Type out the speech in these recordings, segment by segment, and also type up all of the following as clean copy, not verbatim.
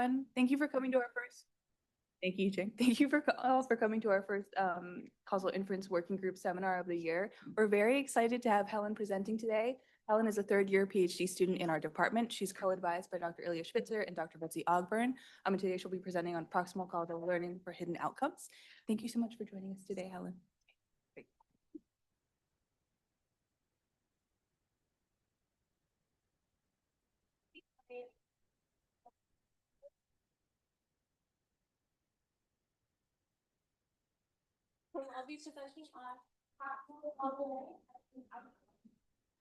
everyone. Thank you for coming to our first. Thank you, Jing. Thank you all for coming to our first Causal Inference Working Group Seminar of the year. We're very excited to have Helen presenting today. Helen is a third-year PhD student in our department. She's co-advised by Dr. Ilya Spitzer and Dr. Betsy Ogburn. And today she'll be presenting on proximal causal learning for hidden outcomes. Thank you so much for joining us today, Helen. Great. I'll be presenting on proximal causal learning for hidden outcomes.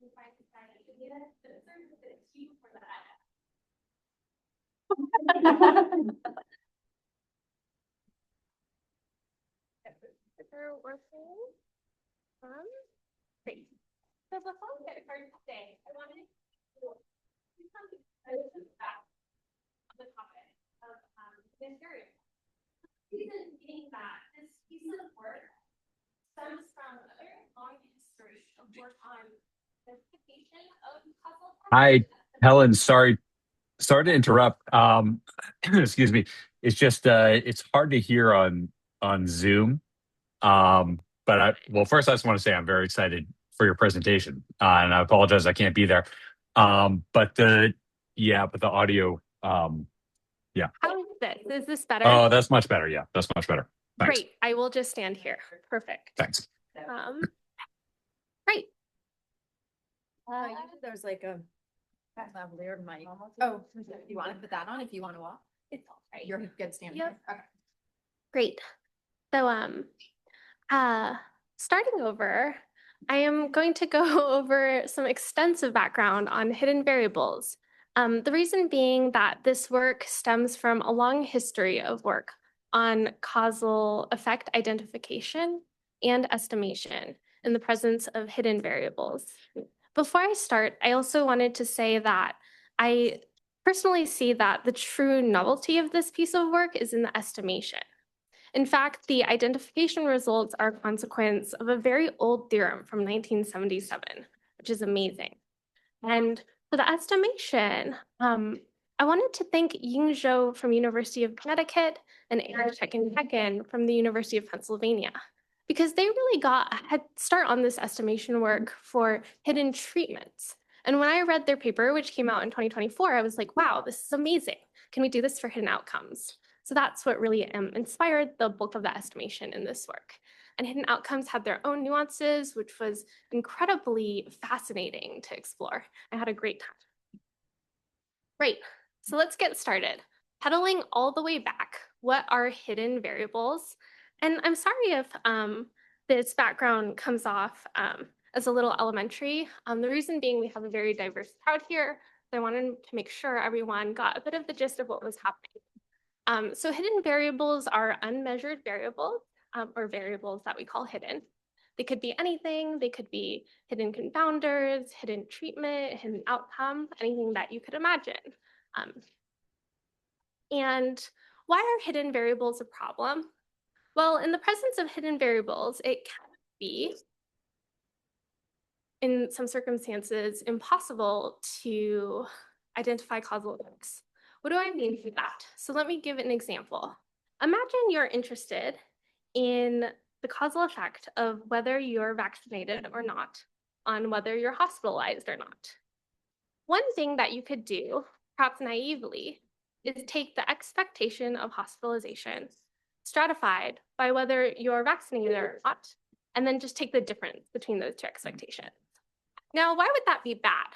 We find society data, but it's sort of a bit cute for that. We're working. Great. So before we get started today, I wanted to do something about the topic of mismeasured. The reason being that this piece of work stems from a very long history of work on identification of causal. Hi, Helen. Sorry to interrupt. Excuse me. It's just it's hard to hear on Zoom. Well, first I just want to say I'm very excited for your presentation, and I apologize I can't be there. But the audio. Yeah. How is this? Is this better? Oh, that's much better. Yeah, that's much better. Thanks. Great. I will just stand here. Perfect. Thanks. Great. There's like a lavalier mic. Oh, you want to put that on if you want to walk? It's all right. You're good standing. Yep. Here. Okay. Great. So, starting over, I am going to go over some extensive background on hidden variables. The reason being that this work stems from a long history of work on causal effect identification and estimation in the presence of hidden variables. Before I start, I also wanted to say that I personally see that the true novelty of this piece of work is in the estimation. In fact, the identification results are a consequence of a very old theorem from 1977, which is amazing. And for the estimation, I wanted to thank Ying Zhou from University of Connecticut and Eric Tekken from the University of Pennsylvania, because they really got a head start on this estimation work for hidden treatments. And when I read their paper, which came out in 2024, I was like, wow, this is amazing. Can we do this for hidden outcomes? So that's what really inspired the bulk of the estimation in this work. And hidden outcomes had their own nuances, which was incredibly fascinating to explore. I had a great time. Great, so let's get started. Pedaling all the way back, what are hidden variables? And I'm sorry if this background comes off as a little elementary. The reason being we have a very diverse crowd here, so I wanted to make sure everyone got a bit of the gist of what was happening. So hidden variables are unmeasured variables, or variables that we call hidden. They could be anything. They could be hidden confounders, hidden treatment, hidden outcome, anything that you could imagine. And why are hidden variables a problem? Well, in the presence of hidden variables, it can be, in some circumstances, impossible to identify causal effects. What do I mean by that? So let me give an example. Imagine you're interested in the causal effect of whether you're vaccinated or not on whether you're hospitalized or not. One thing that you could do, perhaps naively, is take the expectation of hospitalization stratified by whether you're vaccinated or not, and then just take the difference between those two expectations. Now, why would that be bad?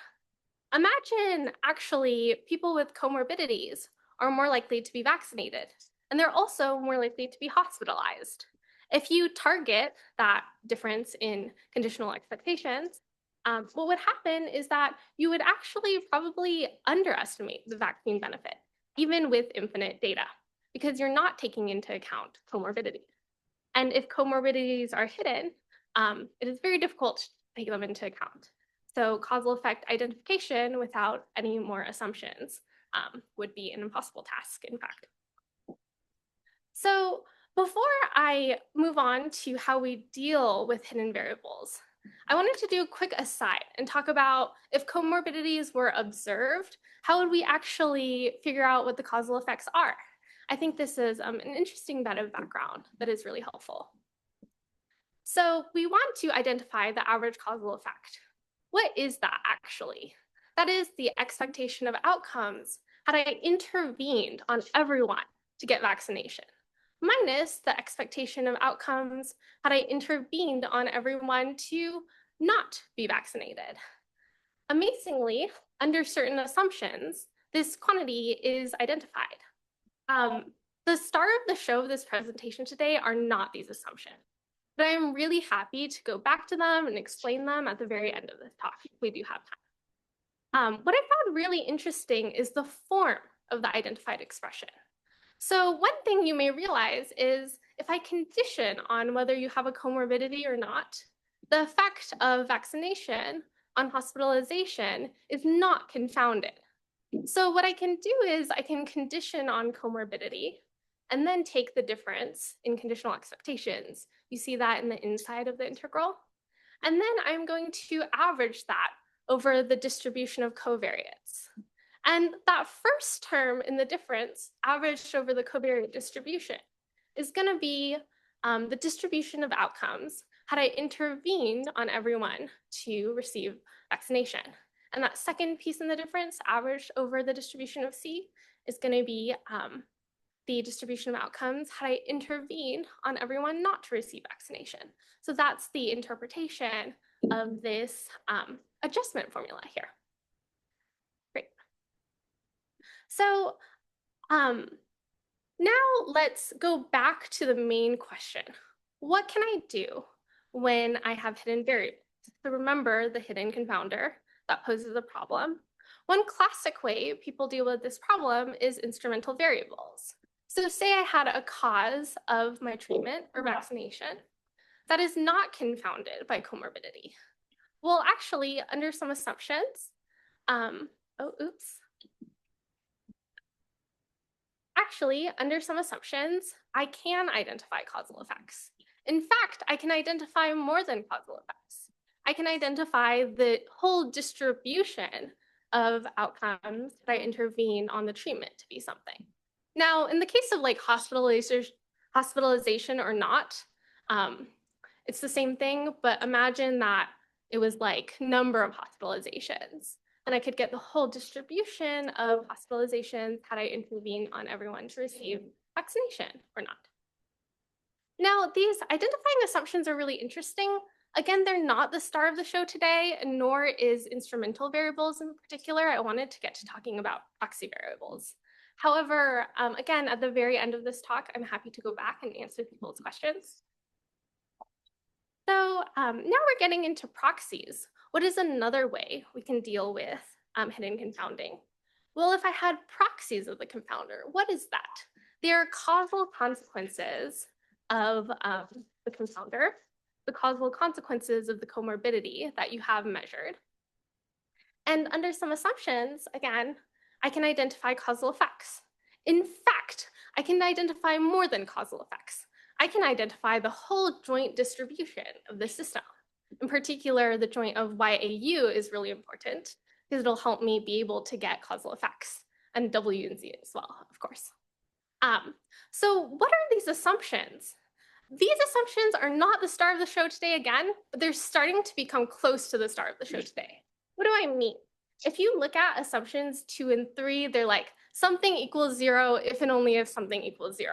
Imagine actually people with comorbidities are more likely to be vaccinated, and they're also more likely to be hospitalized. If you target that difference in conditional expectations, what would happen is that you would actually probably underestimate the vaccine benefit, even with infinite data, because you're not taking into account comorbidity. And if comorbidities are hidden, it is very difficult to take them into account. So causal effect identification without any more assumptions would be an impossible task, in fact. So before I move on to how we deal with hidden variables, I wanted to do a quick aside and talk about if comorbidities were observed, how would we actually figure out what the causal effects are? I think this is an interesting bit of background that is really helpful. So we want to identify the average causal effect. What is that actually? That is the expectation of outcomes had I intervened on everyone to get vaccination, minus the expectation of outcomes had I intervened on everyone to not be vaccinated. Amazingly, under certain assumptions, this quantity is identified. The star of the show of this presentation today are not these assumptions, but I'm really happy to go back to them and explain them at the very end of this talk if we do have time. What I found really interesting is the form of the identified expression. So one thing you may realize is if I condition on whether you have a comorbidity or not, the effect of vaccination on hospitalization is not confounded. So what I can do is I can condition on comorbidity and then take the difference in conditional expectations. You see that in the inside of the integral. And then I'm going to average that over the distribution of covariates. And that first term in the difference averaged over the covariate distribution is going to be the distribution of outcomes had I intervened on everyone to receive vaccination. And that second piece in the difference averaged over the distribution of C is going to be the distribution of outcomes had I intervened on everyone not to receive vaccination. So that's the interpretation of this adjustment formula here. Great. So now let's go back to the main question. What can I do when I have hidden variables? So remember the hidden confounder that poses a problem. One classic way people deal with this problem is instrumental variables. So say I had a cause of my treatment or vaccination that is not confounded by comorbidity. Well, actually, under some assumptions, Actually, under some assumptions, I can identify causal effects. In fact, I can identify more than causal effects. I can identify the whole distribution of outcomes that I intervene on the treatment to be something. Now, in the case of like hospitalization or not, it's the same thing, but imagine that it was like number of hospitalizations. And I could get the whole distribution of hospitalizations had I intervened on everyone to receive vaccination or not. Now, these identifying assumptions are really interesting. Again, they're not the star of the show today, nor is instrumental variables in particular. I wanted to get to talking about proxy variables. However, again, at the very end of this talk, I'm happy to go back and answer people's questions. So now we're getting into proxies. What is another way we can deal with hidden confounding? Well, if I had proxies of the confounder, what is that? They are causal consequences of the confounder, the causal consequences of the comorbidity that you have measured. And under some assumptions, again, I can identify causal effects. In fact, I can identify more than causal effects. I can identify the whole joint distribution of the system. In particular, the joint of YAU is really important because it'll help me be able to get causal effects, and W and Z as well, of course. So what are these assumptions? These assumptions are not the star of the show today again, but they're starting to become close to the star of the show today. What do I mean? If you look at assumptions 2 and 3, they're like something equals 0 if and only if something equals 0.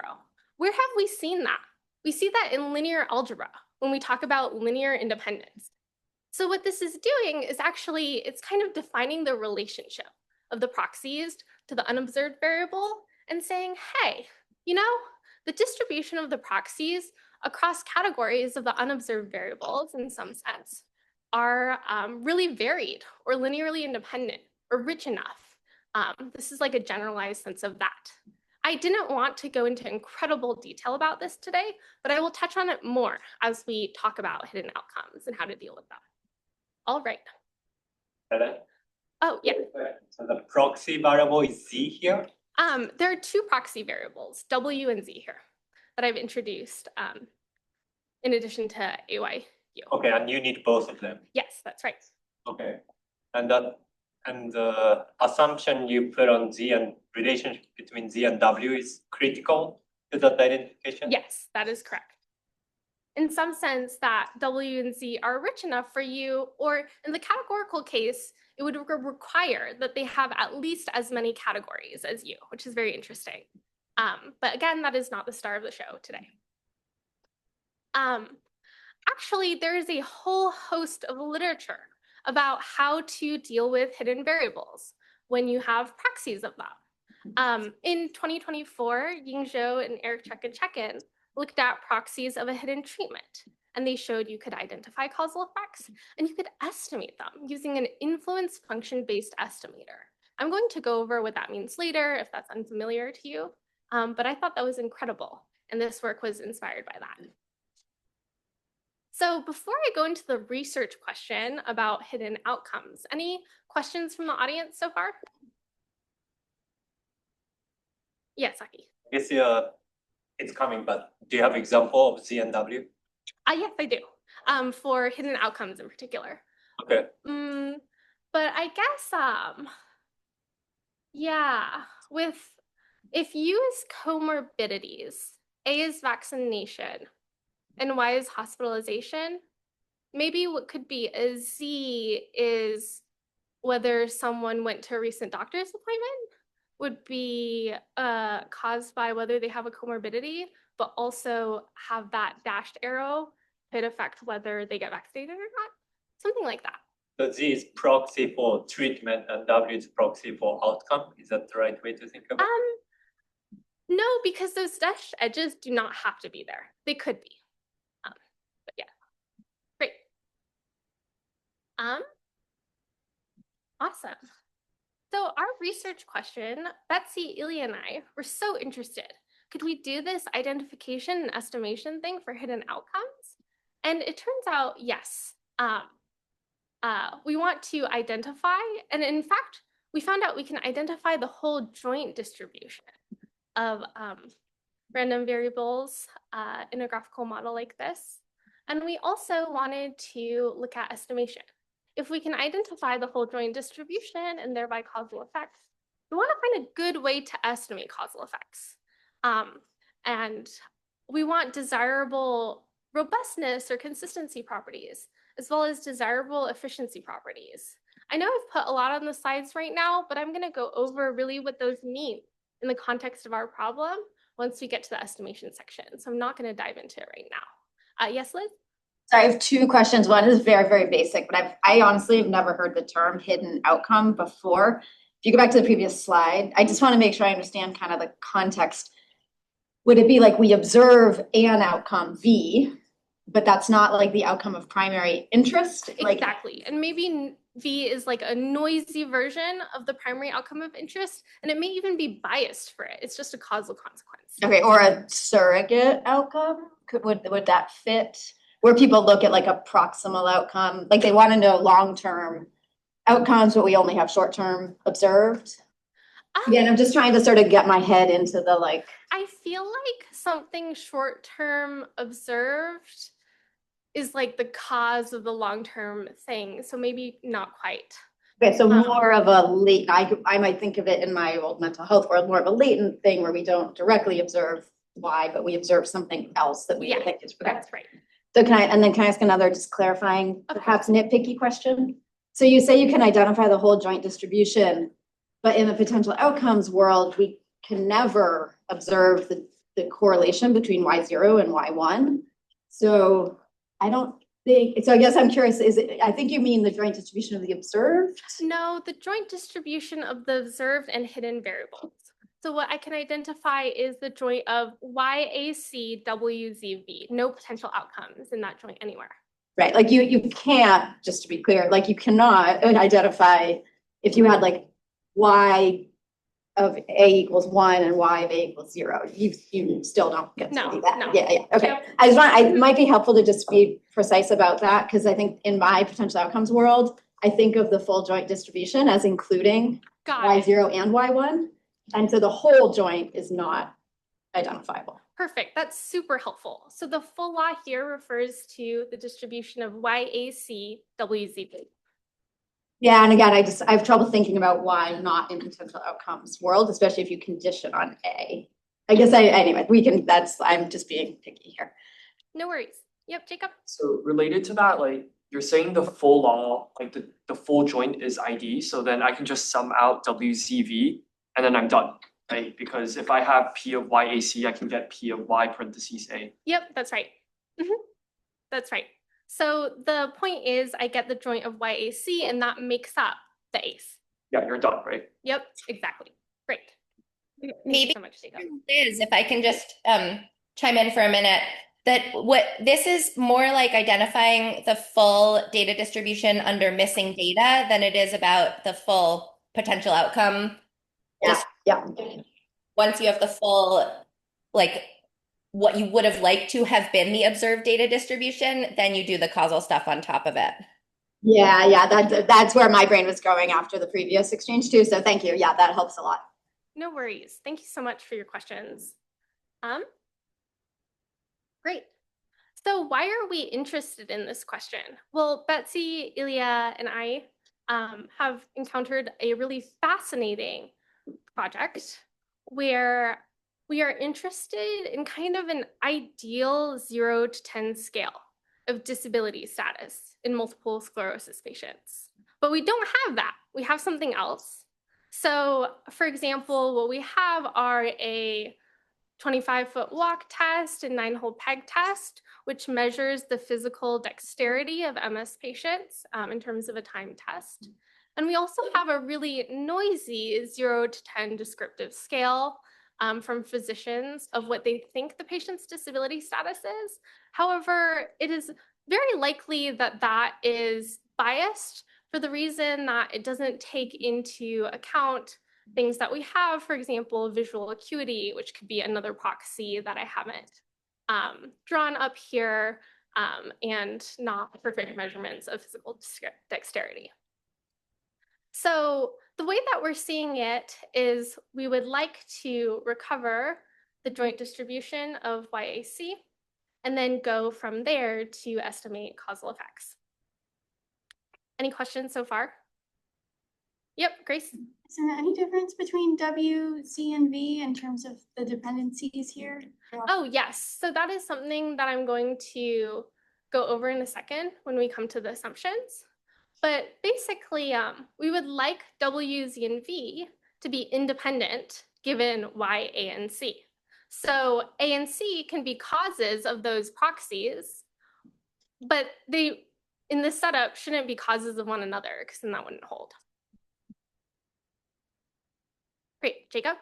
Where have we seen that? We see that in linear algebra when we talk about linear independence. So what this is doing is actually, it's kind of defining the relationship of the proxies to the unobserved variable and saying, hey, you know, the distribution of the proxies across categories of the unobserved variables in some sense are really varied or linearly independent or rich enough. This is like a generalized sense of that. I didn't want to go into incredible detail about this today, but I will touch on it more as we talk about hidden outcomes and how to deal with them. All right. Hello? Oh, yeah. So the proxy variable is Z here? There are 2 proxy variables, W and Z here, that I've introduced in addition to AY you. Okay, and you need both of them. Yes, that's right. Okay. And the assumption you put on Z and relationship between Z and W is critical to that identification? Yes, that is correct. In some sense that W and Z are rich enough for you, or in the categorical case, it would require that they have at least as many categories as you, which is very interesting. But again, that is not the star of the show today. Actually, there is a whole host of literature about how to deal with hidden variables when you have proxies of them. In 2024, Ying Zhou and Eric Chekin looked at proxies of a hidden treatment, and they showed you could identify causal effects and you could estimate them using an influence function-based estimator. I'm going to go over what that means later if that's unfamiliar to you, but I thought that was incredible, and this work was inspired by that. So before I go into the research question about hidden outcomes, any questions from the audience so far? Yes, Saki. Yes, it's coming, but do you have example of Z and W? Yes, I do. For hidden outcomes in particular. Okay. But I guess, yeah, if U is comorbidities, A is vaccination, and Y is hospitalization, maybe what could be a Z is whether someone went to a recent doctor's appointment would be caused by whether they have a comorbidity, but also have that dashed arrow could affect whether they get vaccinated or not, something like that. So Z is proxy for treatment and W is proxy for outcome. Is that the right way to think of it? No, because those dashed edges do not have to be there. They could be. But yeah, great. Awesome. So our research question, Betsy, Ilya, and I were so interested. Could we do this identification and estimation thing for hidden outcomes? And it turns out, yes. We want to identify, and in fact, we found out we can identify the whole joint distribution of random variables in a graphical model like this. And we also wanted to look at estimation. If we can identify the whole joint distribution and thereby causal effects, we want to find a good way to estimate causal effects. And we want desirable robustness or consistency properties, as well as desirable efficiency properties. I know I've put a lot on the slides right now, but I'm going to go over really what those mean in the context of our problem once we get to the estimation section. So I'm not going to dive into it right now. Yes, Liz? So I have two questions. One is very, very basic, but I honestly have never heard the term hidden outcome before. If you go back to the previous slide, I just want to make sure I understand kind of the context. Would it be like we observe an outcome V, but that's not like the outcome of primary interest? Exactly. And maybe V is like a noisy version of the primary outcome of interest, and it may even be biased for it. It's just a causal consequence. Okay, or a surrogate outcome? Would that fit? Where people look at like a proximal outcome, like they want to know long-term outcomes, but we only have short-term observed. Again, I'm just trying to sort of get my head into the like. I feel like something short-term observed is like the cause of the long-term thing. So maybe not quite. Okay, so more of a late, I might think of it in my old mental health world, more of a latent thing where we don't directly observe why, but we observe something else that we think is. Okay. That's right. So can I ask another just clarifying, perhaps nitpicky question? So you say you can identify the whole joint distribution, but in the potential outcomes world, we can never observe the correlation between Y0 and Y1. So I don't think, so I guess I'm curious, I think you mean the joint distribution of the observed? No, the joint distribution of the observed and hidden variables. So what I can identify is the joint of YAC WZV, no potential outcomes in that joint anywhere. Right, like you can't, just to be clear, like you cannot identify if you had like Y of A equals 1 and Y of A equals 0. You still don't get to do that. No. Yeah. Okay. Yep. It might be helpful to just be precise about that, because I think in my potential outcomes world, I think of the full joint distribution as including Y0 and Y1. And so the whole joint is not identifiable. Perfect. That's super helpful. So the full law here refers to the distribution of YAC WZB. Yeah, and again, I have trouble thinking about why not in potential outcomes world, especially if you condition on A. I guess anyway, I'm just being picky here. No worries. Yep, Jacob. So related to that, like you're saying the full law, like the full joint is ID, so then I can just sum out WZV and then I'm done, right? Because if I have P of YAC, I can get P of Y parentheses A. Yep, that's right. That's right. So the point is I get the joint of YAC and that makes up the ACE. Yeah, you're done, right? Yep, exactly. Great. Thank you Maybe so much, Jacob. Liz, if I can just chime in for a minute, that what this is more like identifying the full data distribution under missing data than it is about the full potential outcome. Yeah. Once you have the full, like what you would have liked to have been the observed data distribution, then you do the causal stuff on top of it. Yeah, that's where my brain was going after the previous exchange too. So thank you. Yeah, that helps a lot. No worries. Thank you so much for your questions. Great. So why are we interested in this question? Well, Betsy, Ilya, and I have encountered a really fascinating project where we are interested in kind of an ideal 0 to 10 scale of disability status in multiple sclerosis patients. But we don't have that. We have something else. So for example, what we have are a 25-foot walk test and 9-hole peg test, which measures the physical dexterity of MS patients in terms of a time test. And we also have a really noisy 0 to 10 descriptive scale from physicians of what they think the patient's disability status is. However, it is very likely that that is biased for the reason that it doesn't take into account things that we have, for example, visual acuity, which could be another proxy that I haven't drawn up here, and not perfect measurements of physical dexterity. So the way that we're seeing it is we would like to recover the joint distribution of YAC and then go from there to estimate causal effects. Any questions so far? Yep, Grace. Is there any difference between W, C, and V in terms of the dependencies here? Oh, yes. So that is something that I'm going to go over in a second when we come to the assumptions. But basically, we would like W, Z, and V to be independent given Y, A, and C. So A and C can be causes of those proxies, but they, in this setup, shouldn't be causes of one another because then that wouldn't hold. Great, Jacob?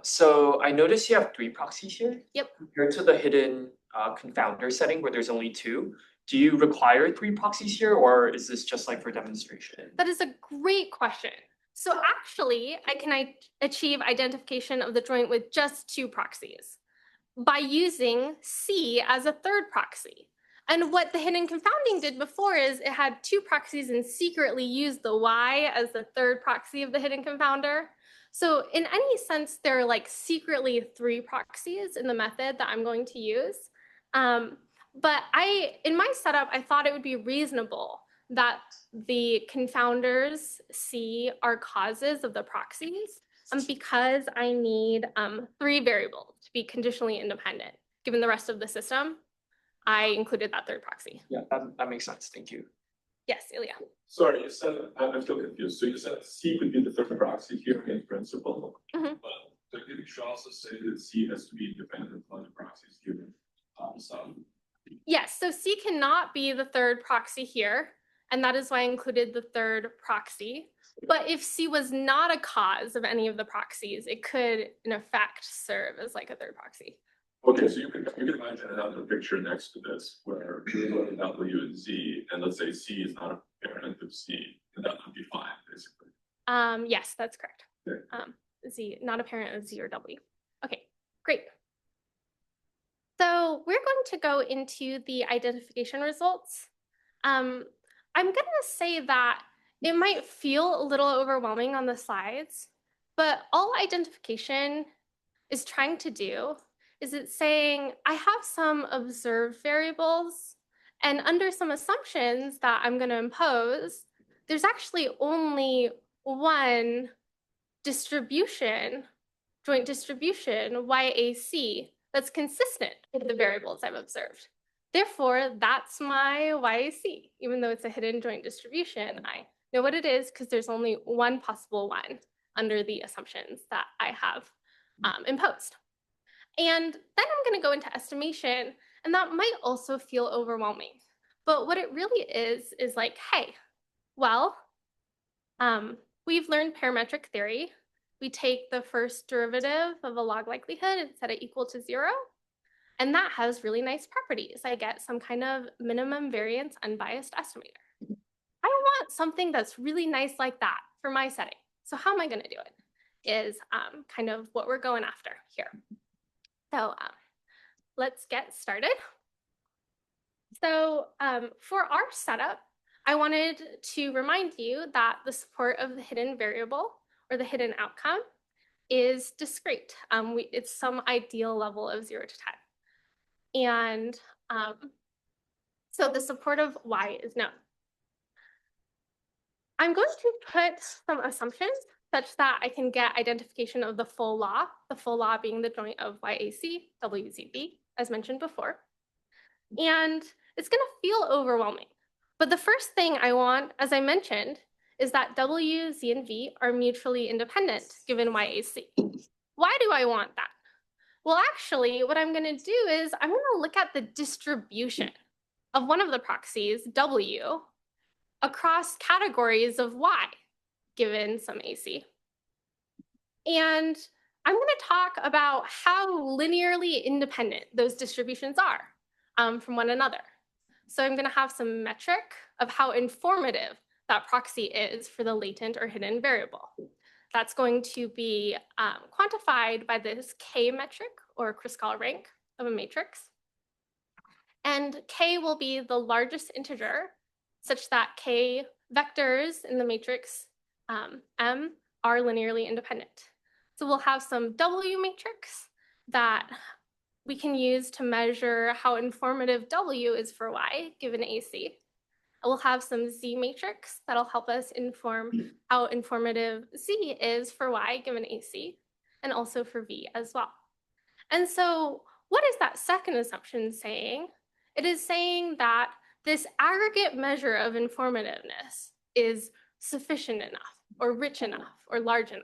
So I noticed you have 3 proxies here. Yep. Compared to the hidden confounder setting where there's only 2, do you require 3 proxies here, or is this just like for demonstration? That is a great question. So actually, I can achieve identification of the joint with just 2 proxies by using C as a third proxy. And what the hidden confounding did before is it had 2 proxies and secretly used the Y as the third proxy of the hidden confounder. So in any sense, there are like secretly 3 proxies in the method that I'm going to use. But in my setup, I thought it would be reasonable that the confounders C are causes of the proxies because I need 3 variables to be conditionally independent. Given the rest of the system, I included that third proxy. Yeah, that makes sense. Thank you. Yes, Ilya. Sorry, you said, I'm still confused. So you said C could be the third proxy here in principle. Mhm. But you should also say that C has to be independent on the proxies given some. Yes, so C cannot be the third proxy here, and that is why I included the third proxy. But if C was not a cause of any of the proxies, it could, in effect, serve as like a third proxy. Okay, so you can imagine another picture next to this where you're looking at W and Z, and let's say C is not a parent of C, and that would be fine, basically. Yes, that's correct. Okay. Z, not a parent of Z or W. Okay, great. So we're going to go into the identification results. I'm going to say that it might feel a little overwhelming on the slides, but all identification is trying to do is it's saying I have some observed variables, and under some assumptions that I'm going to impose, there's actually only one distribution, joint distribution, YAC, that's consistent with the variables I've observed. Therefore, that's my YAC. Even though it's a hidden joint distribution, I know what it is because there's only one possible one under the assumptions that I have imposed. And then I'm going to go into estimation, and that might also feel overwhelming. But what it really is like, hey, well, we've learned parametric theory. We take the first derivative of a log likelihood and set it equal to 0. And that has really nice properties. I get some kind of minimum variance unbiased estimator. I want something that's really nice like that for my setting. So how am I going to do it is kind of what we're going after here. So let's get started. So for our setup, I wanted to remind you that the support of the hidden variable or the hidden outcome is discrete. It's some ideal level of 0 to 10. And so the support of y is known. I'm going to put some assumptions such that I can get identification of the full law being the joint of YAC, WZB, as mentioned before. And it's going to feel overwhelming. But the first thing I want, as I mentioned, is that W, Z, and V are mutually independent given YAC. Why do I want that? Well, actually, what I'm going to do is I'm going to look at the distribution of one of the proxies, W, across categories of Y, given some AC. And I'm going to talk about how linearly independent those distributions are from one another. So I'm going to have some metric of how informative that proxy is for the latent or hidden variable. That's going to be quantified by this K metric or Causal rank of a matrix. And K will be the largest integer such that K vectors in the matrix M are linearly independent. So we'll have some W matrix that we can use to measure how informative W is for Y given AC. We'll have some Z matrix that'll help us inform how informative Z is for Y given AC, and also for V as well. And so what is that second assumption saying? It is saying that this aggregate measure of informativeness is sufficient enough, or rich enough, or large enough.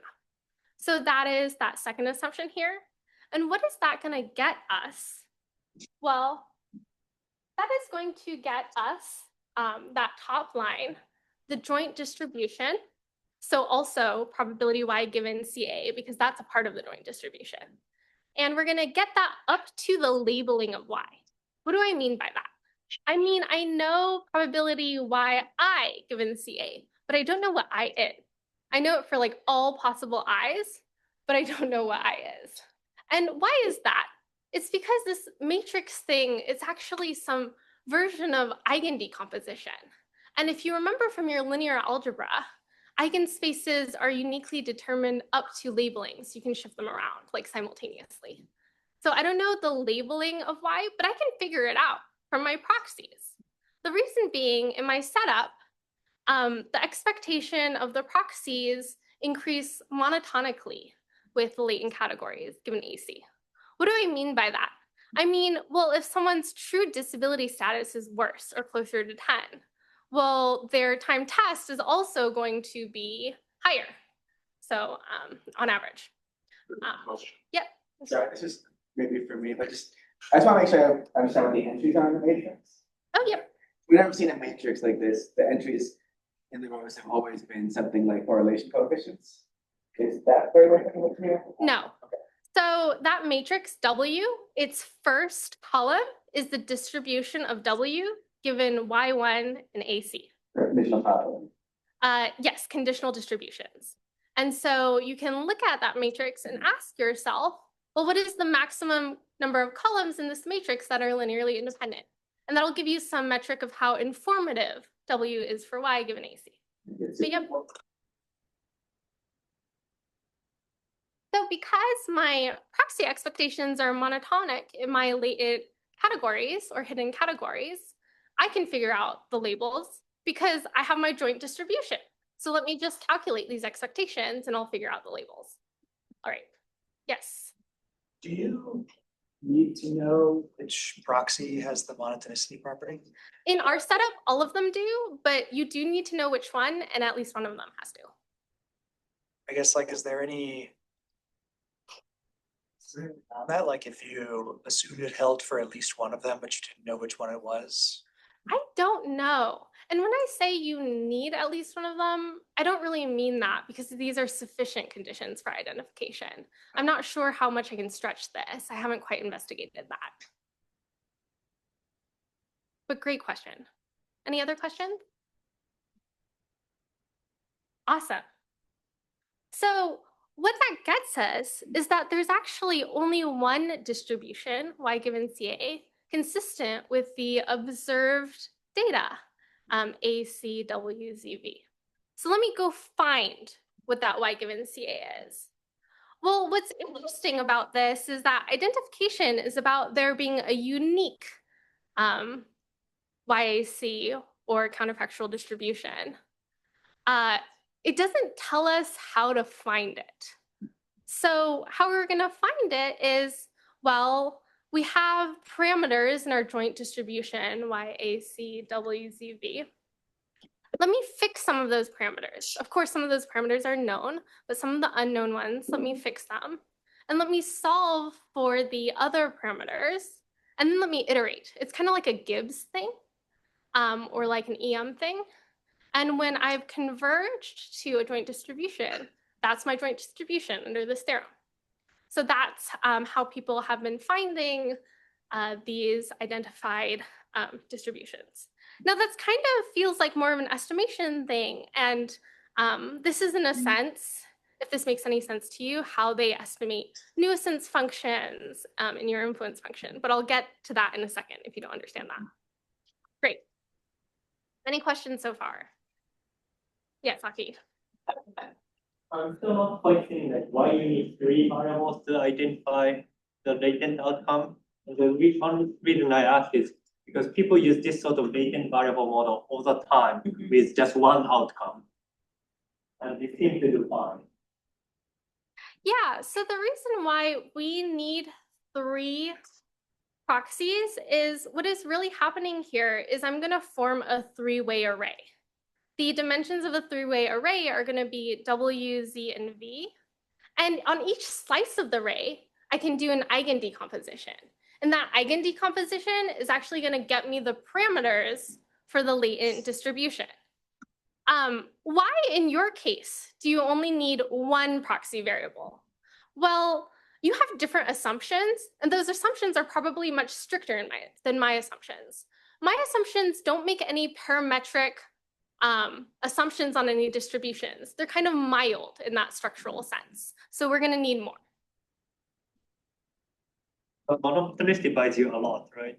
So that is that second assumption here. And what is that going to get us? Well, that is going to get us that top line, the joint distribution. So also probability Y given CA, because that's a part of the joint distribution. And we're going to get that up to the labeling of Y. What do I mean by that? I mean, I know probability YI given CA, but I don't know what I is. I know it for like all possible I's, but I don't know what I is. And why is that? It's because this matrix thing is actually some version of eigendecomposition. And if you remember from your linear algebra, eigenspaces are uniquely determined up to labeling, so you can shift them around like simultaneously. So I don't know the labeling of Y, but I can figure it out from my proxies. The reason being, in my setup, the expectation of the proxies increase monotonically with latent categories given AC. What do I mean by that? I mean, well, if someone's true disability status is worse or closer to 10, well, their time test is also going to be higher. So on average. Yep. Sorry, this is maybe for me, but I just want to make sure I understand what the entries are in the matrix. Oh, yep. We've never seen a matrix like this. The entries in the rows have always been something like correlation coefficients. Is that very way to look at it? No. Okay. So that matrix W, its first column is the distribution of W given Y1 and AC. Conditional probability. Yes, conditional distributions. And so you can look at that matrix and ask yourself, well, what is the maximum number of columns in this matrix that are linearly independent? And that'll give you some metric of how informative W is for Y given AC. So, yep. So because my proxy expectations are monotonic in my latent categories or hidden categories, I can figure out the labels because I have my joint distribution. So let me just calculate these expectations and I'll figure out the labels. All right. Yes. Do you need to know which proxy has the monotonicity property? In our setup, all of them do, but you do need to know which one, and at least one of them has to. I guess, like, is there any on that, like if you assumed it held for at least one of them, but you didn't know which one it was? I don't know. And when I say you need at least one of them, I don't really mean that because these are sufficient conditions for identification. I'm not sure how much I can stretch this. I haven't quite investigated that. But great question. Any other questions? Awesome. So what that gets us is that there's actually only one distribution, y given CA, consistent with the observed data, ACWZV. So let me go find what that y given CA is. Well, what's interesting about this is that identification is about there being a unique YAC or counterfactual distribution. It doesn't tell us how to find it. So how we're going to find it is, well, we have parameters in our joint distribution, YACWZV. Let me fix some of those parameters. Of course, some of those parameters are known, but some of the unknown ones, let me fix them. And let me solve for the other parameters, and then let me iterate. It's kind of like a Gibbs thing, or like an EM thing. And when I've converged to a joint distribution, that's my joint distribution under this theorem. So that's how people have been finding these identified distributions. Now that's kind of feels like more of an estimation thing. And this is in a sense, if this makes any sense to you, how they estimate nuisance functions in your influence function. But I'll get to that in a second if you don't understand that. Great. Any questions so far? Yes, Aki. I'm still not quite seeing like why you need 3 variables to identify the latent outcome. And the one reason I ask is because people use this sort of latent variable model all the time with just one outcome. And it seems to do fine. Yeah, so the reason why we need 3 proxies is what is really happening here is I'm going to form a 3-way array. The dimensions of a 3-way array are going to be W, Z, and V. And on each slice of the array, I can do an eigendecomposition. And that eigendecomposition is actually going to get me the parameters for the latent distribution. Why, in your case, do you only need 1 proxy variable? Well, you have different assumptions, and those assumptions are probably much stricter than my assumptions. My assumptions don't make any parametric assumptions on any distributions. They're kind of mild in that structural sense. So we're going to need more. But monotonicity buys you a lot, right?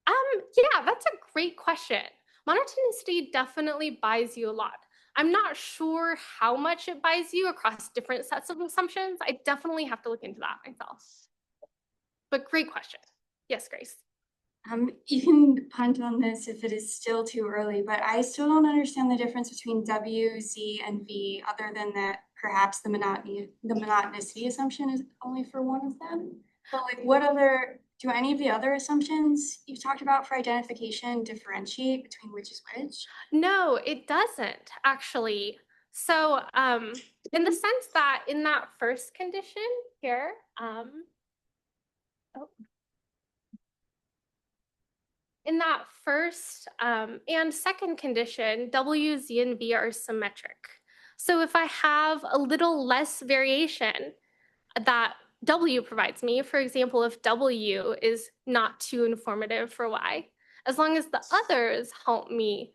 Yeah, that's a great question. Monotonicity definitely buys you a lot. I'm not sure how much it buys you across different sets of assumptions. I definitely have to look into that myself. But great question. Yes, Grace. You can punt on this if it is still too early, but I still don't understand the difference between W, Z, and V, other than that perhaps the monotonicity assumption is only for one of them. But like do any of the other assumptions you've talked about for identification differentiate between which is which? No, it doesn't actually. So in the sense that in that first condition here, in that first and second condition, W, Z, and V are symmetric. So if I have a little less variation that W provides me, for example, if W is not too informative for Y, as long as the others help me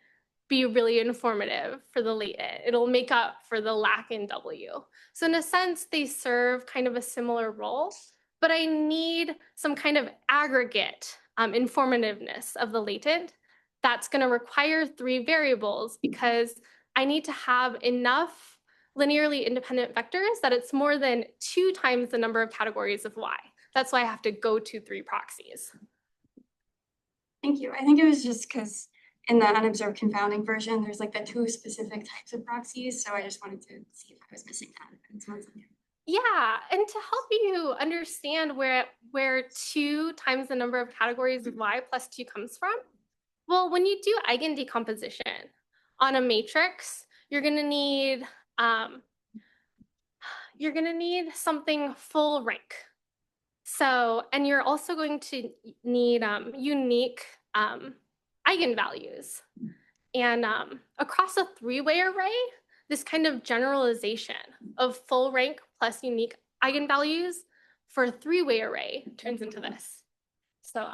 be really informative for the latent, it'll make up for the lack in W. So in a sense, they serve kind of a similar role, but I need some kind of aggregate informativeness of the latent that's going to require 3 variables because I need to have enough linearly independent vectors, that it's more than 2 times the number of categories of Y. That's why I have to go to 3 proxies. Thank you. I think it was just because in the unobserved confounding version, there's like the 2 specific types of proxies. So I just wanted to see if I was missing that. It sounds like Yeah, and to help you understand where 2 times the number of categories of Y plus 2 comes from, well, when you do eigen decomposition on a matrix, you're gonna need something full rank. So, and you're also going to need unique eigenvalues. And across a 3-way array, this kind of generalization of full rank plus unique eigenvalues for a 3-way array turns into this. So,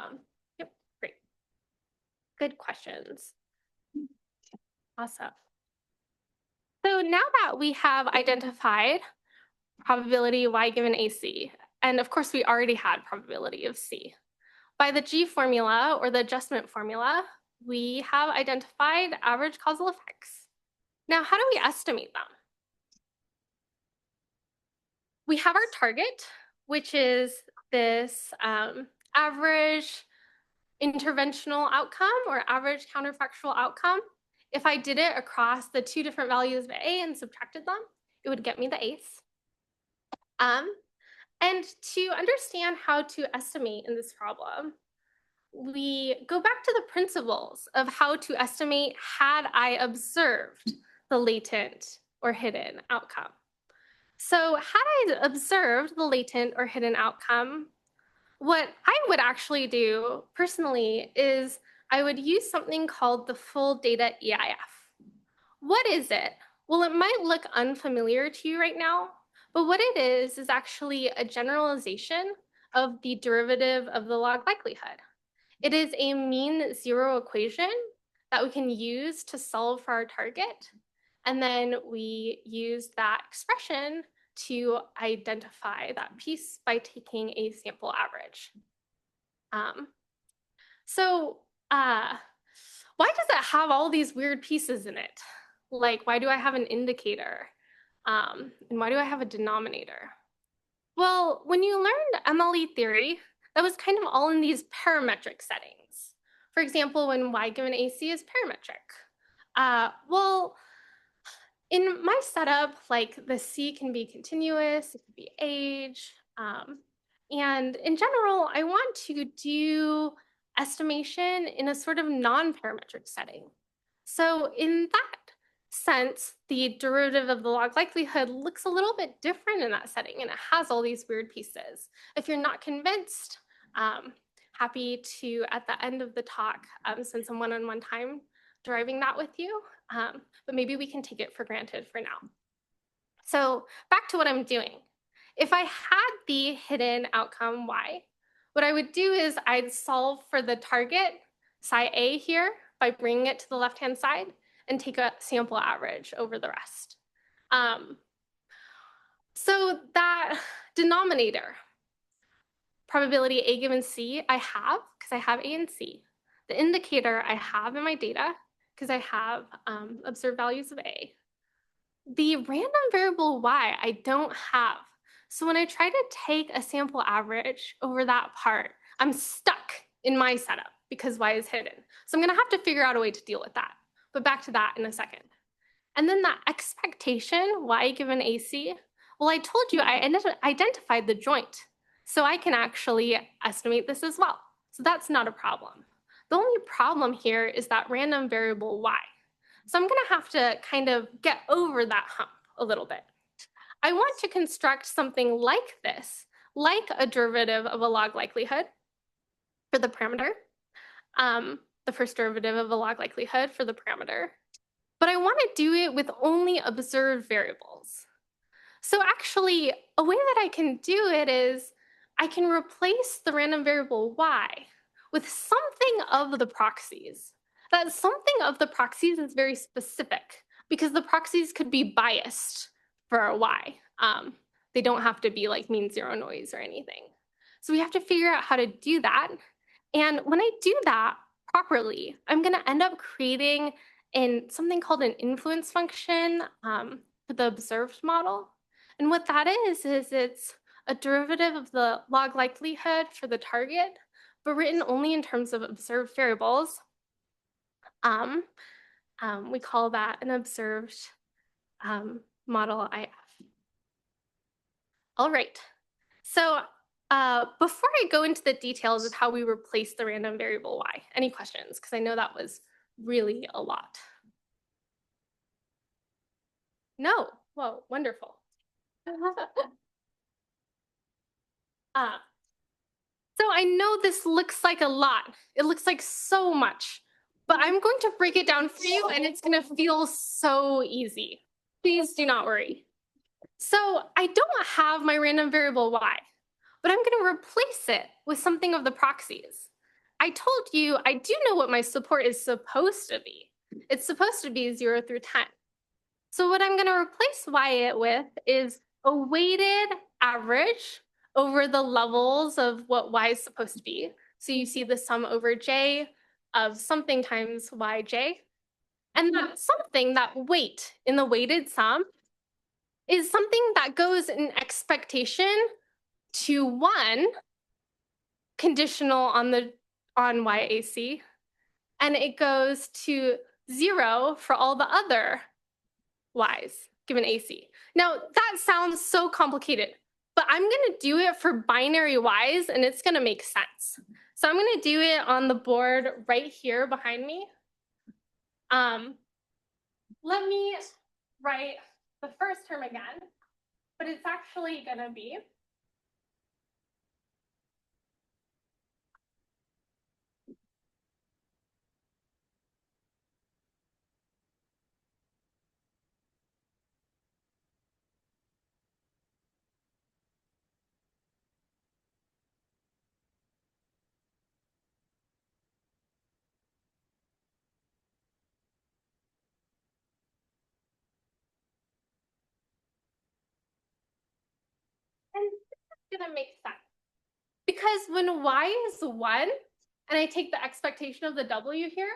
yep, great. Good questions. Awesome. So now that we have identified probability Y given AC, and of course we already had probability of C, by the G formula or the adjustment formula, we have identified average causal effects. Now, how do we estimate them? We have our target, which is this average interventional outcome or average counterfactual outcome. If I did it across the 2 different values of A and subtracted them, it would get me the ACE. And to understand how to estimate in this problem, we go back to the principles of how to estimate had I observed the latent or hidden outcome. So had I observed the latent or hidden outcome, what I would actually do personally is I would use something called the full data EIF. What is it? Well, it might look unfamiliar to you right now, but what it is actually a generalization of the derivative of the log likelihood. It is a mean zero equation that we can use to solve for our target. And then we use that expression to identify that piece by taking a sample average. Why does it have all these weird pieces in it? Like, why do I have an indicator? And why do I have a denominator? Well, when you learned MLE theory, that was kind of all in these parametric settings. For example, when Y given AC is parametric. Well, in my setup, like the C can be continuous, it could be age. And in general, I want to do estimation in a sort of non-parametric setting. So in that sense, the derivative of the log likelihood looks a little bit different in that setting, and it has all these weird pieces. If you're not convinced, happy to, at the end of the talk, spend some one-on-one time deriving that with you, but maybe we can take it for granted for now. So back to what I'm doing. If I had the hidden outcome Y, what I would do is I'd solve for the target, psi A here, by bringing it to the left-hand side and take a sample average over the rest. So that denominator, probability A given C, I have because I have A and C. The indicator I have in my data because I have observed values of A. The random variable Y I don't have. So when I try to take a sample average over that part, I'm stuck in my setup because Y is hidden. So I'm gonna have to figure out a way to deal with that. But back to that in a second. And then that expectation, Y given AC, well, I told you I identified the joint. So I can actually estimate this as well. So that's not a problem. The only problem here is that random variable Y. So I'm gonna have to kind of get over that hump a little bit. I want to construct something like this, like a derivative of a log likelihood for the parameter, the first derivative of a log likelihood for the parameter, but I want to do it with only observed variables. So actually, a way that I can do it is I can replace the random variable Y with something of the proxies. That something of the proxies is very specific because the proxies could be biased for a Y. They don't have to be like mean zero noise or anything. So we have to figure out how to do that. And when I do that properly, I'm gonna end up creating something called an influence function for the observed model. And what that is it's a derivative of the log likelihood for the target, but written only in terms of observed variables. We call that an observed model IF. All right. So before I go into the details of how we replace the random variable y, any questions? Because I know that was really a lot. No. Whoa, wonderful. So I know this looks like a lot. It looks like so much, but I'm going to break it down for you and it's going to feel so easy. Please do not worry. So I don't have my random variable y, but I'm going to replace it with something of the proxies. I told you I do know what my support is supposed to be. It's supposed to be 0 through 10. So what I'm going to replace y with is a weighted average over the levels of what y is supposed to be. So you see the sum over j of something times yj. And that something, that weight in the weighted sum, is something that goes in expectation to 1 conditional on YAC, and it goes to 0 for all the other y's given AC. Now that sounds so complicated, but I'm going to do it for binary y's and it's going to make sense. So I'm going to do it on the board right here behind me. Let me write the first term again, but it's actually going to be and this is going to make sense. Because when y is 1, and I take the expectation of the w here,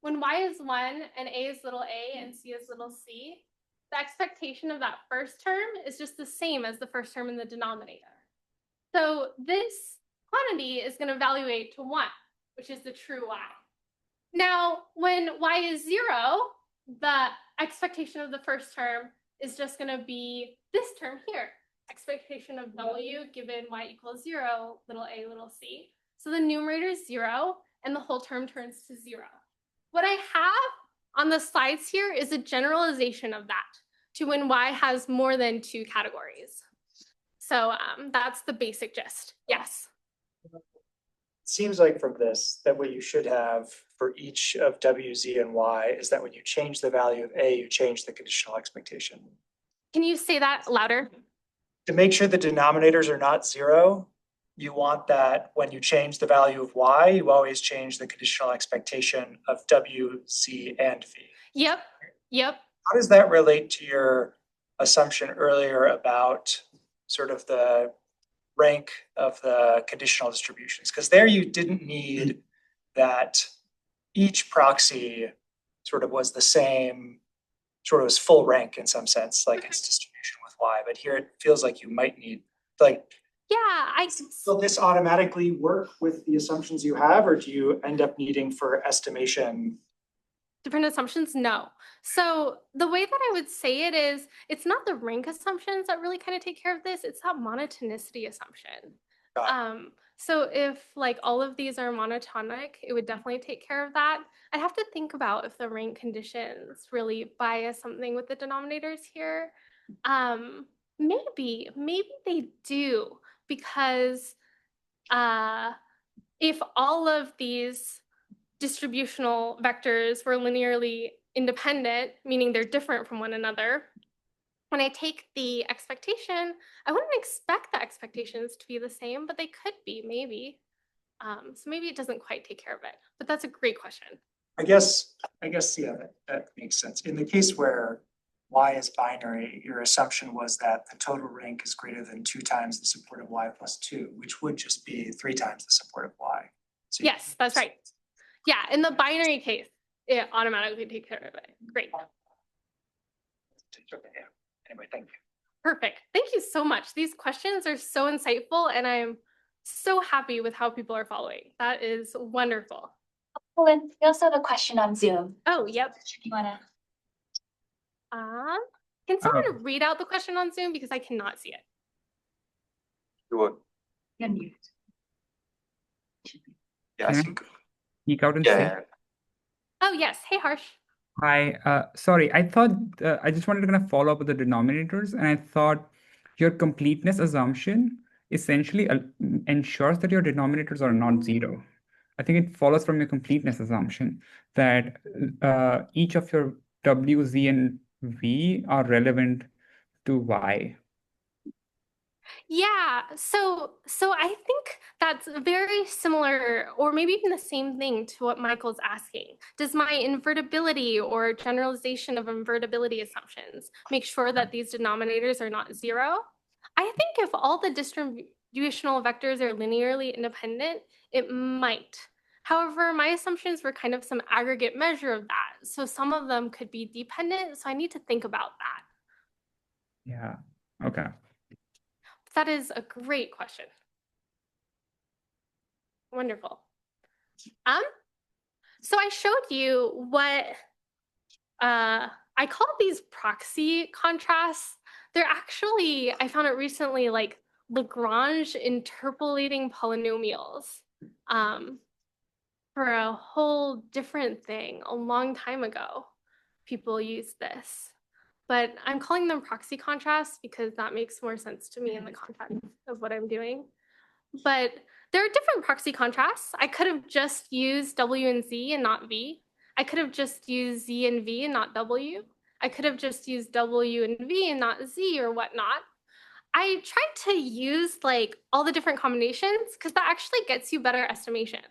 when y is 1 and a is little a and c is little c, the expectation of that first term is just the same as the first term in the denominator. So this quantity is going to evaluate to 1, which is the true y. Now, when y is 0, the expectation of the first term is just going to be this term here. Expectation of w given y equals 0, little a, little c. So the numerator is 0, and the whole term turns to 0. What I have on the slides here is a generalization of that to when y has more than 2 categories. So that's the basic gist. Yes? It seems like from this that what you should have for each of w, z, and y is that when you change the value of a, you change the conditional expectation. Can you say that louder? To make sure the denominators are not 0, you want that when you change the value of y, you always change the conditional expectation of w, z, and v. Yep. How does that relate to your assumption earlier about sort of the rank of the conditional distributions? Because there you didn't need that each proxy sort of was the same, sort of was full rank in some sense, like its distribution with y. But here it feels like you might need, like, Yeah, will this automatically work with the assumptions you have, or do you end up needing for estimation? different assumptions? No. So the way that I would say it is, it's not the rank assumptions that really kind of take care of this. It's that monotonicity assumption. So if like all of these are monotonic, it would definitely take care of that. I'd have to think about if the rank conditions really bias something with the denominators here. Maybe they do, because if all of these distributional vectors were linearly independent, meaning they're different from one another, when I take the expectation, I wouldn't expect the expectations to be the same, but they could be, maybe. So maybe it doesn't quite take care of it, but that's a great question. I guess, yeah, that makes sense. In the case where y is binary, your assumption was that the total rank is greater than 2 times the support of y plus 2, which would just be 3 times the support of y. So yes, that's right. Yeah, in the binary case, it automatically takes care of it. Great. Yeah. Anyway, thank you. Perfect. Thank you so much. These questions are so insightful, and I'm so happy with how people are following. That is wonderful. Helen, we also have a question on Zoom. Oh, yep. You wanna? Can someone read out the question on Zoom because I cannot see it? Sure. You're muted. Yeah, I Can I think. Speak out and Yeah, say. yeah. Oh, yes. Hey, Harsh. Hi, sorry, I thought I just wanted to kind of follow up with the denominators, and I thought your completeness assumption essentially ensures that your denominators are not zero. I think it follows from your completeness assumption that each of your W, Z, and V are relevant to Y. Yeah, so I think that's very similar, or maybe even the same thing to what Michael's asking. Does my invertibility or generalization of invertibility assumptions make sure that these denominators are not zero? I think if all the distributional vectors are linearly independent, it might. However, my assumptions were kind of some aggregate measure of that. So some of them could be dependent, so I need to think about that. Yeah, okay. That is a great question. Wonderful. So I showed you what I call these proxy contrasts. They're actually, I found it recently, like Lagrange interpolating polynomials for a whole different thing a long time ago. People used this. But I'm calling them proxy contrasts because that makes more sense to me in the context of what I'm doing. But there are different proxy contrasts. I could have just used W and Z and not V. I could have just used Z and V and not W. I could have just used W and V and not Z or whatnot. I tried to use like all the different combinations because that actually gets you better estimation.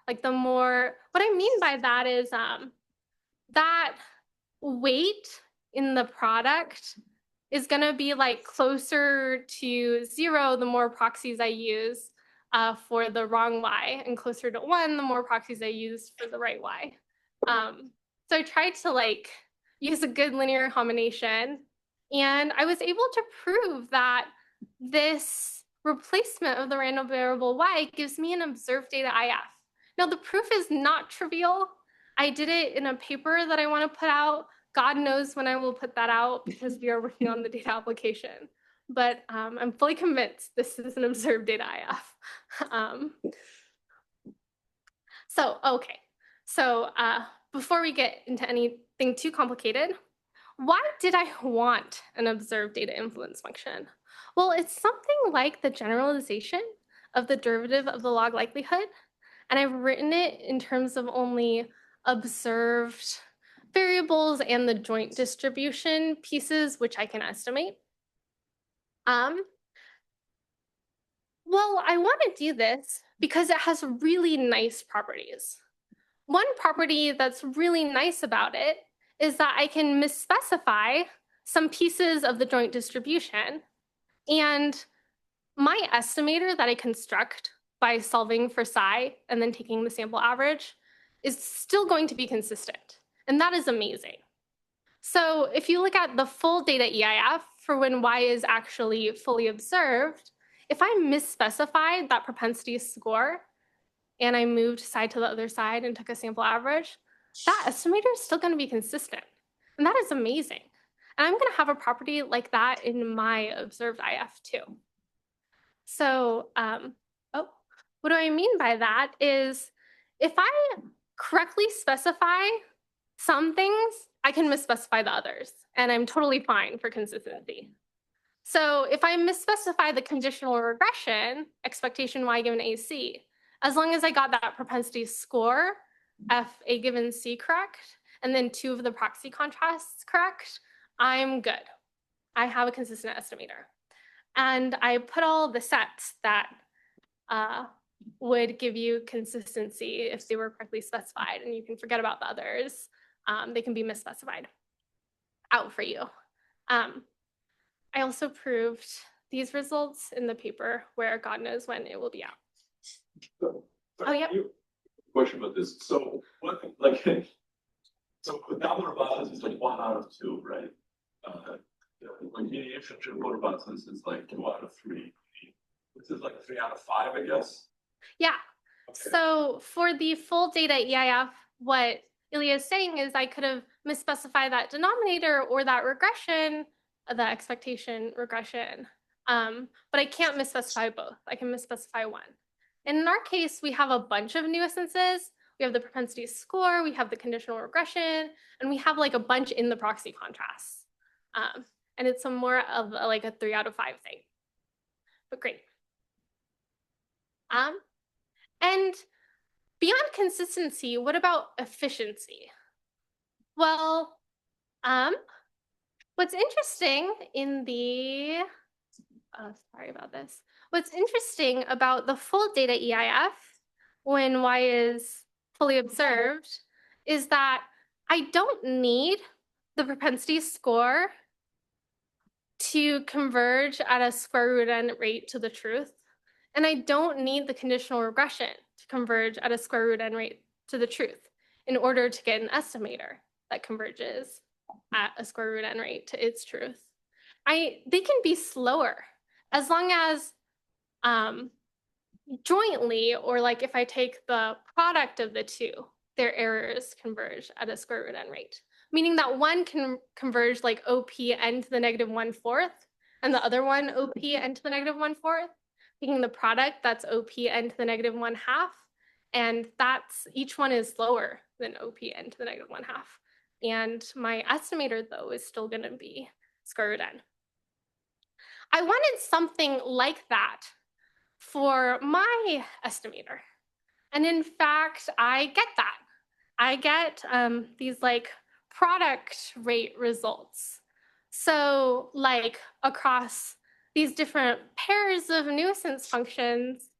Like the more, what I mean by that is that weight in the product is going to be like closer to 0 the more proxies I use for the wrong Y, and closer to 1 the more proxies I use for the right Y. So I tried to like use a good linear combination, and I was able to prove that this replacement of the random variable Y gives me an observed data IF. Now the proof is not trivial. I did it in a paper that I want to put out. God knows when I will put that out because we are working on the data application. But I'm fully convinced this is an observed data IF. So before we get into anything too complicated, why did I want an observed data influence function? Well, it's something like the generalization of the derivative of the log likelihood. And I've written it in terms of only observed variables and the joint distribution pieces, which I can estimate. Well, I want to do this because it has really nice properties. One property that's really nice about it is that I can misspecify some pieces of the joint distribution, and my estimator that I construct by solving for psi and then taking the sample average is still going to be consistent. And that is amazing. So if you look at the full data EIF for when Y is actually fully observed, if I misspecified that propensity score and I moved side to the other side and took a sample average, that estimator is still going to be consistent. And that is amazing. And I'm going to have a property like that in my observed IF too. So what do I mean by that is if I correctly specify some things, I can misspecify the others, and I'm totally fine for consistency. So if I misspecify the conditional regression, expectation Y given AC, as long as I got that propensity score, F A given C correct, and then 2 of the proxy contrasts correct, I'm good. I have a consistent estimator. And I put all the sets that would give you consistency if they were correctly specified, and you can forget about the others. They can be misspecified out for you. I also proved these results in the paper where God knows when it will be out. Oh, yeah. Question about this. So what, like, so with downward bias is like 1 out of 2, right? Like mediation should vote about this is like 2 out of 3. This is like 3 out of 5, I guess. Yeah. Okay. So for the full data EIF, what Ilya is saying is I could have misspecified that denominator or that regression, the expectation regression, but I can't misspecify both. I can misspecify one. And in our case, we have a bunch of nuisances. We have the propensity score, we have the conditional regression, and we have like a bunch in the proxy contrasts. And it's more of like a 3 out of 5 thing. But great. And beyond consistency, what about efficiency? Well, what's interesting in the, sorry about this. What's interesting about the full data EIF when Y is fully observed is that I don't need the propensity score to converge at a square root n rate to the truth. And I don't need the conditional regression to converge at a square root n rate to the truth in order to get an estimator that converges at a square root n rate to its truth. They can be slower as long as jointly, or like if I take the product of the two, their errors converge at a square root n rate, meaning that one can converge like OP n to the -1/4 and the other one OP n to the -1/4. Taking the product, that's OP n to the -1/2, and that's each one is slower than OP n to the -1/2. And my estimator though is still going to be square root n. I wanted something like that for my estimator, and in fact, I get that. I get these like product rate results. So like across these different pairs of nuisance functions,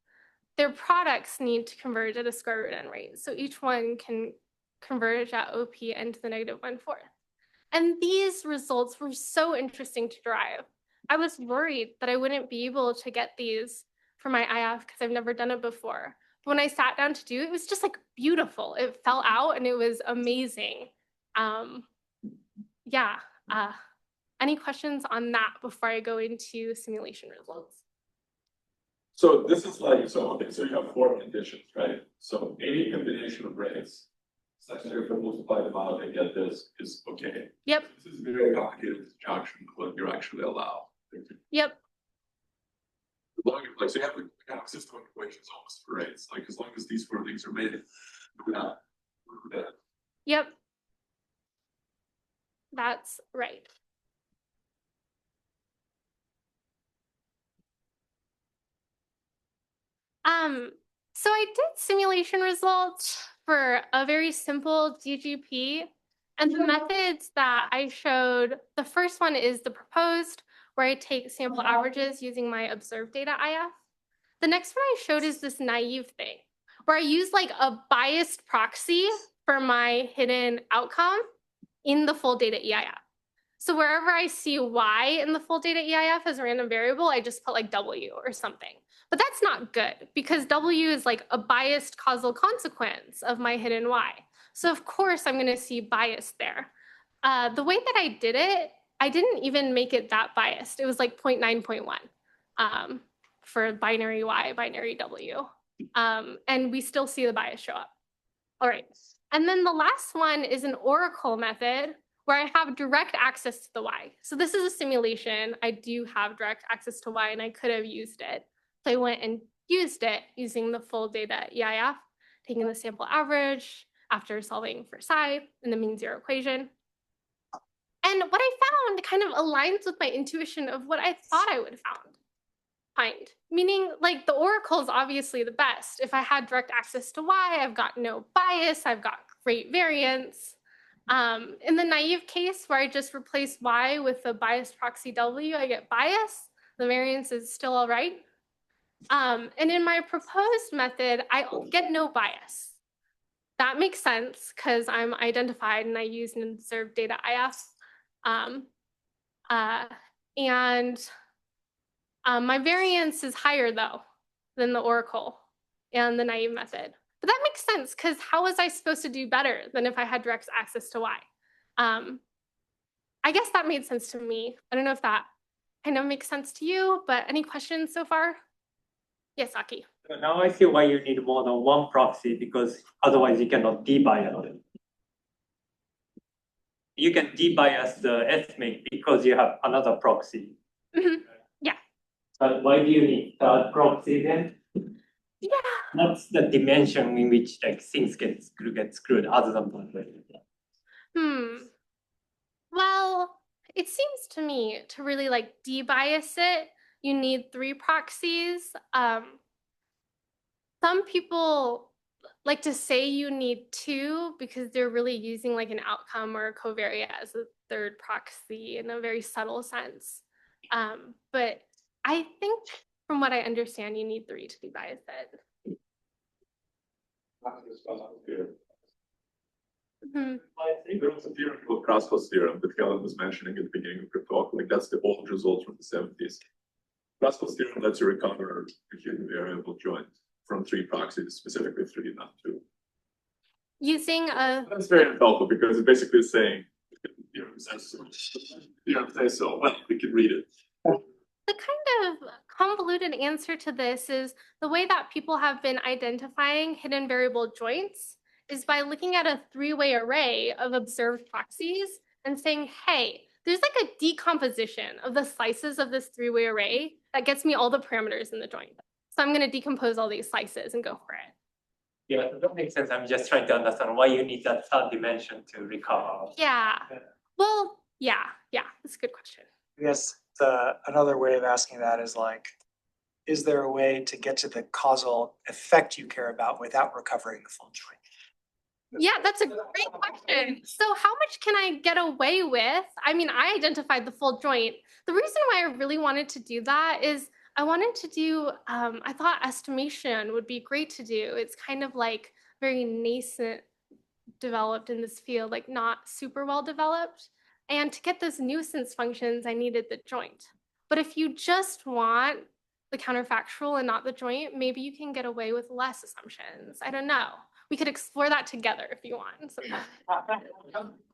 their products need to converge at a square root n rate. So each one can converge at OP n to the -1/4. And these results were so interesting to derive. I was worried that I wouldn't be able to get these for my IF because I've never done it before. But when I sat down to do it, it was just like beautiful. It fell out and it was amazing. Yeah. Any questions on that before I go into simulation results? So this is like, okay, so you have 4 conditions, right? So any combination of rates, such that if I multiply them out and get this, is okay. Yep. This is very complicated conjunction of what you actually allow. Yep. Like, so you have the kind of system of equations almost for rates. Like, as long as these 4 things are made, Yep. That's right. So I did simulation results for a very simple DGP, and the methods that I showed, the first one is the proposed, where I take sample averages using my observed data IF. The next one I showed is this naive thing, where I use like a biased proxy for my hidden outcome in the full data EIF. So wherever I see Y in the full data EIF as a random variable, I just put like W or something. But that's not good because W is like a biased causal consequence of my hidden Y. So of course I'm going to see bias there. The way that I did it, I didn't even make it that biased. It was like 0.9.1 for binary Y, binary W. And we still see the bias show up. All right. And then the last one is an oracle method where I have direct access to the Y. So this is a simulation. I do have direct access to Y and I could have used it. So I went and used it using the full data EIF, taking the sample average after solving for psi in the mean zero equation. And what I found kind of aligns with my intuition of what I thought I would find. Meaning like the oracle is obviously the best. If I had direct access to Y, I've got no bias, I've got great variance. In the naive case where I just replace Y with a biased proxy W, I get bias. The variance is still all right. And in my proposed method, I get no bias. That makes sense because I'm identified and I use an observed data IF. My variance is higher though than the oracle and the naive method. But that makes sense because how was I supposed to do better than if I had direct access to Y? I guess that made sense to me. I don't know if that kind of makes sense to you, but any questions so far? Yes, Aki. So now I see why you need more than one proxy, because otherwise you cannot debias it. You can debias the estimate because you have another proxy. Yeah. But why do you need third proxy then? Yeah. What's the dimension in which like things get screwed other than one way? Well, it seems to me to really like debias it, you need 3 proxies. Some people like to say you need 2 because they're really using like an outcome or a covariate as a third proxy in a very subtle sense. But I think from what I understand, you need 3 to debias it. There was a theorem called Causal theorem that Helen was mentioning at the beginning of her talk. Like that's the old result from the 70s. Causal theorem lets you recover a hidden variable joint from 3 proxies, specifically 3, not 2. Using a That's very helpful because it's basically saying theorem says so. Theorem says so. Well, we can read it. The kind of convoluted answer to this is the way that people have been identifying hidden variable joints is by looking at a 3-way array of observed proxies and saying, hey, there's like a decomposition of the slices of this 3-way array that gets me all the parameters in the joint. So I'm going to decompose all these slices and go for it. Yeah, that makes sense. I'm just trying to understand why you need that third dimension to recover. Yeah. Well, yeah, that's a good question. I guess another way of asking that is like, is there a way to get to the causal effect you care about without recovering the full joint? Yeah, that's a great question. So how much can I get away with? I mean, I identified the full joint. The reason why I really wanted to do that is I wanted to do, I thought estimation would be great to do. It's kind of like very nascent developed in this field, like not super well developed. And to get those nuisance functions, I needed the joint. But if you just want the counterfactual and not the joint, maybe you can get away with less assumptions. I don't know. We could explore that together if you want.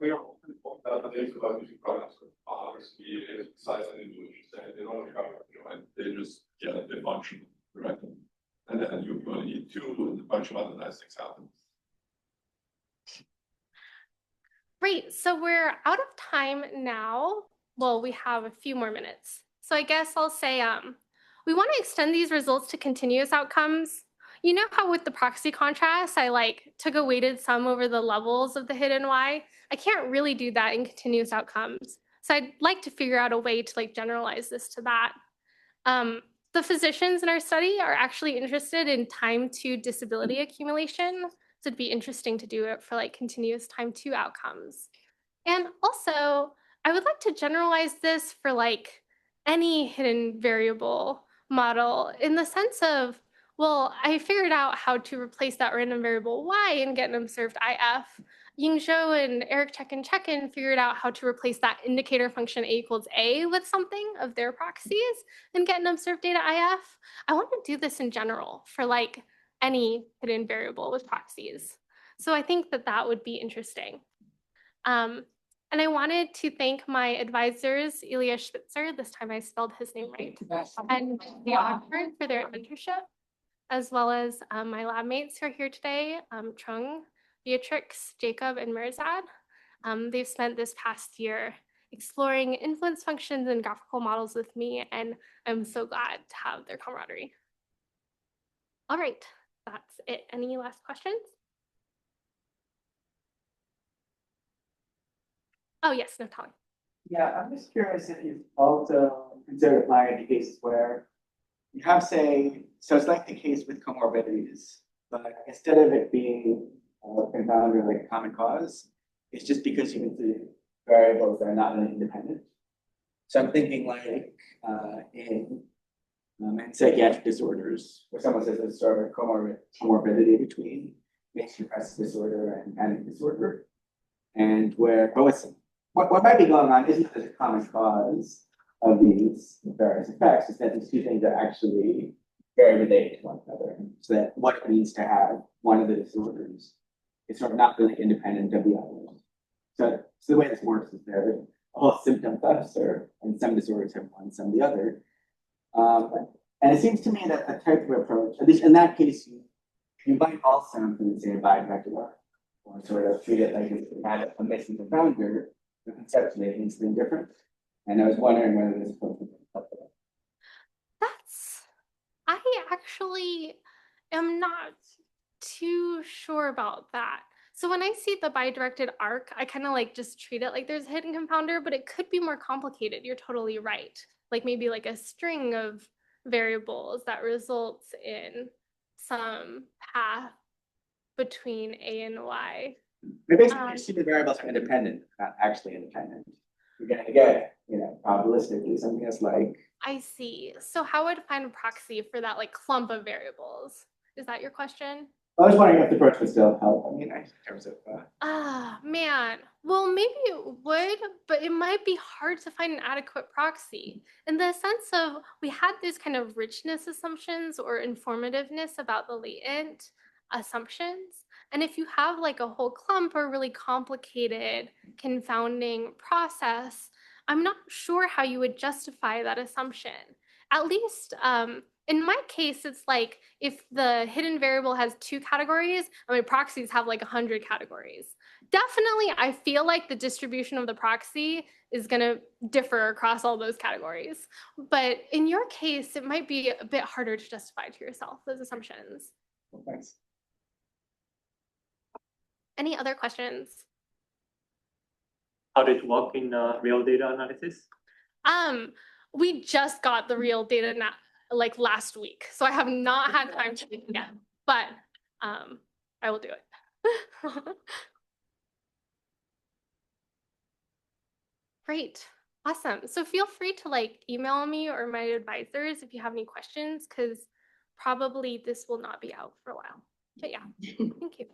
We are open for that. They could using products with speed, size, and illusion. They don't recover the joint. They just get the function correctly. And then you only need 2, and a bunch of other nice things happen. Great, so we're out of time now. Well, we have a few more minutes. So I guess I'll say we want to extend these results to continuous outcomes. You know how with the proxy contrast, I like took a weighted sum over the levels of the hidden y? I can't really do that in continuous outcomes. So I'd like to figure out a way to like generalize this to that. The physicians in our study are actually interested in time to disability accumulation. So it'd be interesting to do it for like continuous time to outcomes. And also, I would like to generalize this for like any hidden variable model in the sense of, well, I figured out how to replace that random variable y and get an observed IF. Yingzhou and Eric Chekin figured out how to replace that indicator function a equals a with something of their proxies and get an observed data IF. I want to do this in general for like any hidden variable with proxies. So I think that that would be interesting. And I wanted to thank my advisors, Ilya Spitzer, this time I spelled his name right, and the Oxford for their mentorship, as well as my lab mates who are here today, Chung, Beatrix, Jacob, and Mirzad. They've spent this past year exploring influence functions and graphical models with me, and I'm so glad to have their camaraderie. All right, that's it. Any last questions? Oh, yes, Natalie. Yeah, I'm just curious if you've also considered applying it to cases where you have, say, so it's like the case with comorbidities, but instead of it being confounded like a common cause, it's just because you include variables that are not really independent. So I'm thinking like in psychiatric disorders, where someone says there's sort of a comorbidity between major depressive disorder and panic disorder, and where what might be going on isn't that there's a common cause of these various effects, is that these two things are actually very related to one another. So that what it means to have one of the disorders is sort of not really independent of the others. So the way this works is there all symptom faster, and some disorders have one, some the other. And it seems to me that a type of approach, at least in that case, you invite all symptoms in a bidirected arc, or sort of treat it like it's had a missing confounder, but conceptually it means something different. And I was wondering whether this approach would help with that. I actually am not too sure about that. So when I see the bidirected arc, I kind of like just treat it like there's a hidden confounder, but it could be more complicated. You're totally right. Like maybe like a string of variables that results in some path between A and Y. But basically, see the variables are independent, not actually independent. You're going to get, probabilistically something that's like. I see. So how would I find a proxy for that like clump of variables? Is that your question? I was wondering if the approach would still help. I mean, in terms of. Man. Well, maybe it would, but it might be hard to find an adequate proxy in the sense of we had these kind of richness assumptions or informativeness about the latent assumptions. And if you have like a whole clump or really complicated confounding process, I'm not sure how you would justify that assumption. At least in my case, it's like if the hidden variable has 2 categories, I mean, proxies have like 100 categories. Definitely, I feel like the distribution of the proxy is going to differ across all those categories. But in your case, it might be a bit harder to justify to yourself those assumptions. Well, thanks. Any other questions? How did it work in real data analysis? We just got the real data like last week, so I have not had time to do it yet, but I will do it. Great, awesome. So feel free to like email me or my advisors if you have any questions, because probably this will not be out for a while. But yeah, thank you.